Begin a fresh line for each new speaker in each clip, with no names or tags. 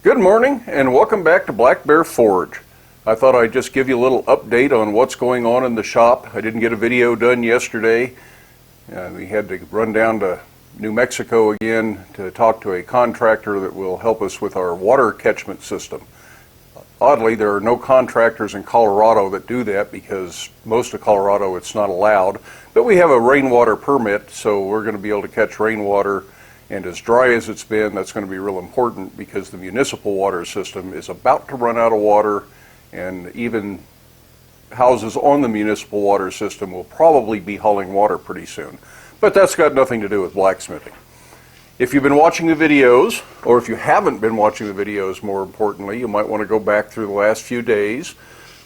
Good morning and welcome back to Black Bear Forge. I thought I'd just give you a little update on what's going on in the shop. I didn't get a video done yesterday. We had to run down to New Mexico again to talk to a contractor that will help us with our water catchment system. Oddly, there are no contractors in Colorado that do that because most of Colorado it's not allowed. But we have a rainwater permit, so we're going to be able to catch rainwater. And as dry as it's been, that's going to be real important because the municipal water system is about to run out of water, and even houses on the municipal water system will probably be hauling water pretty soon. But that's got nothing to do with blacksmithing. If you've been watching the videos, or if you haven't been watching the videos, more importantly, you might want to go back through the last few days.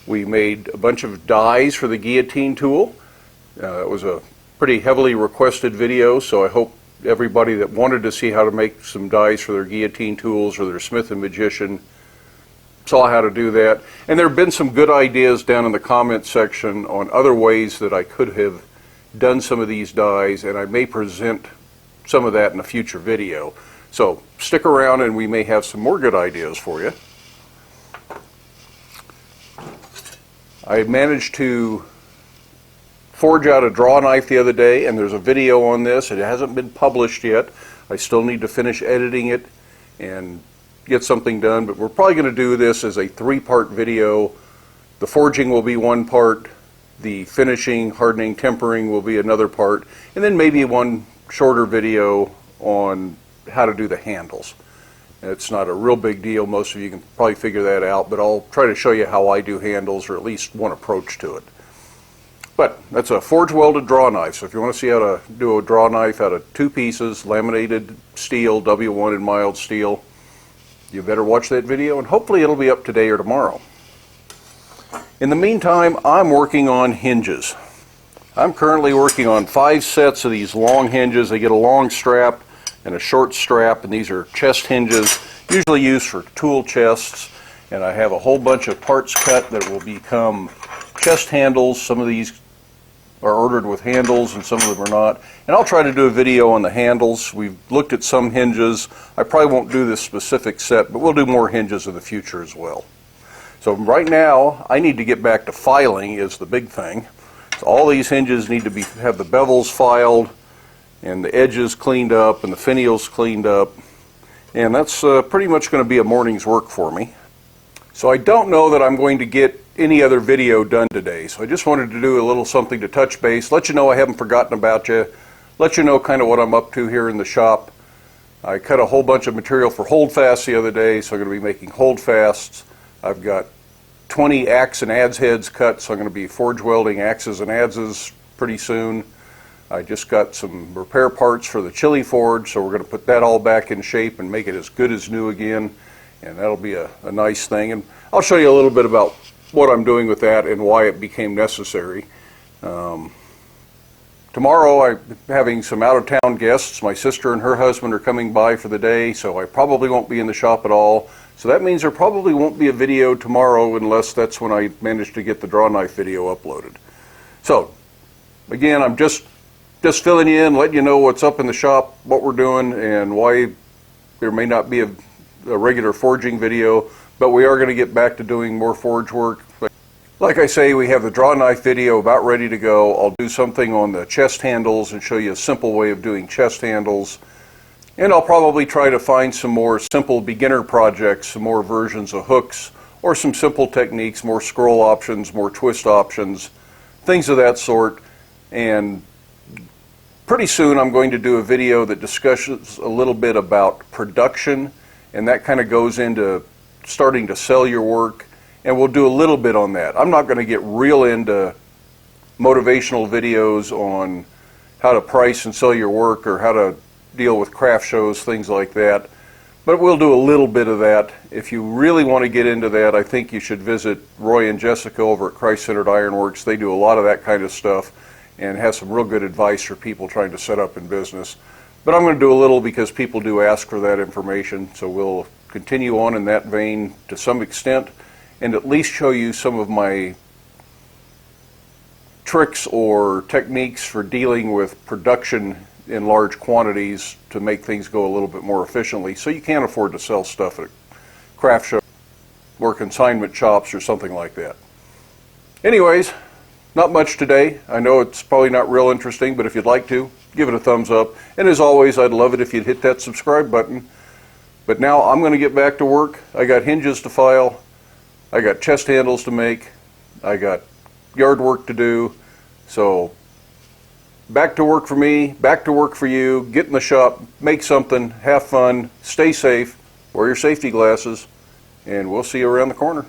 We made a bunch of dies for the guillotine tool. It was a pretty heavily requested video, so I hope everybody that wanted to see how to make some dies for their guillotine tools or their Smith & Magician saw how to do that. And there have been some good ideas down in the comment section on other ways that I could have done some of these dies, and I may present some of that in a future video. So stick around and we may have some more good ideas for you. I managed to forge out a draw knife the other day, and there's a video on this. It hasn't been published yet. I still need to finish editing it and get something done, but we're probably going to do this as a three-part video. The forging will be one part, the finishing, hardening, tempering will be another part, and then maybe one shorter video on how to do the handles. It's not a real big deal. Most of you can probably figure that out, but I'll try to show you how I do handles, or at least one approach to it. But that's a forge welded draw knife. So if you want to see how to do a draw knife out of two pieces, laminated steel, W1 and mild steel, you better watch that video, and hopefully it'll be up today or tomorrow. In the meantime, I'm working on hinges. I'm currently working on 5 sets of these long hinges. They get a long strap and a short strap, and these are chest hinges, usually used for tool chests. And I have a whole bunch of parts cut that will become chest handles. Some of these are ordered with handles and some of them are not. And I'll try to do a video on the handles. We've looked at some hinges. I probably won't do this specific set, but we'll do more hinges in the future as well. So right now, I need to get back to filing is the big thing. So all these hinges need to have the bevels filed and the edges cleaned up and the finials cleaned up. And that's pretty much going to be a morning's work for me. So I don't know that I'm going to get any other video done today. So I just wanted to do a little something to touch base, let you know I haven't forgotten about you, let you know kind of what I'm up to here in the shop. I cut a whole bunch of material for holdfasts the other day, so I'm going to be making holdfasts. I've got 20 axe and adze heads cut, so I'm going to be forge welding axes and adzes pretty soon. I just got some repair parts for the chili forge, so we're going to put that all back in shape and make it as good as new again. And that'll be a nice thing. And I'll show you a little bit about what I'm doing with that and why it became necessary. Tomorrow I'm having some out-of-town guests. My sister and her husband are coming by for the day, so I probably won't be in the shop at all. So that means there probably won't be a video tomorrow unless that's when I manage to get the draw knife video uploaded. So again, I'm just filling you in, letting you know what's up in the shop, what we're doing, and why there may not be a regular forging video, but we are going to get back to doing more forge work. Like I say, we have the draw knife video about ready to go. I'll do something on the chest handles and show you a simple way of doing chest handles. And I'll probably try to find some more simple beginner projects, some more versions of hooks, or some simple techniques, more scroll options, more twist options, things of that sort. And pretty soon I'm going to do a video that discusses a little bit about production, and that kind of goes into starting to sell your work, and we'll do a little bit on that. I'm not going to get real into motivational videos on how to price and sell your work or how to deal with craft shows, things like that, but we'll do a little bit of that. If you really want to get into that, I think you should visit Roy and Jessica over at Christ-Centered Ironworks. They do a lot of that kind of stuff and have some real good advice for people trying to set up in business. But I'm going to do a little because people do ask for that information, so we'll continue on in that vein to some extent and at least show you some of my tricks or techniques for dealing with production in large quantities to make things go a little bit more efficiently, so you can afford to sell stuff at craft shop or consignment shops or something like that. Anyways, not much today. I know it's probably not real interesting, but if you'd like to, give it a thumbs up. And as always, I'd love it if you'd hit that subscribe button. But now I'm going to get back to work. I got hinges to file. I got chest handles to make. I got yard work to do. So back to work for me, back to work for you. Get in the shop, make something, have fun, stay safe, wear your safety glasses, and we'll see you around the corner.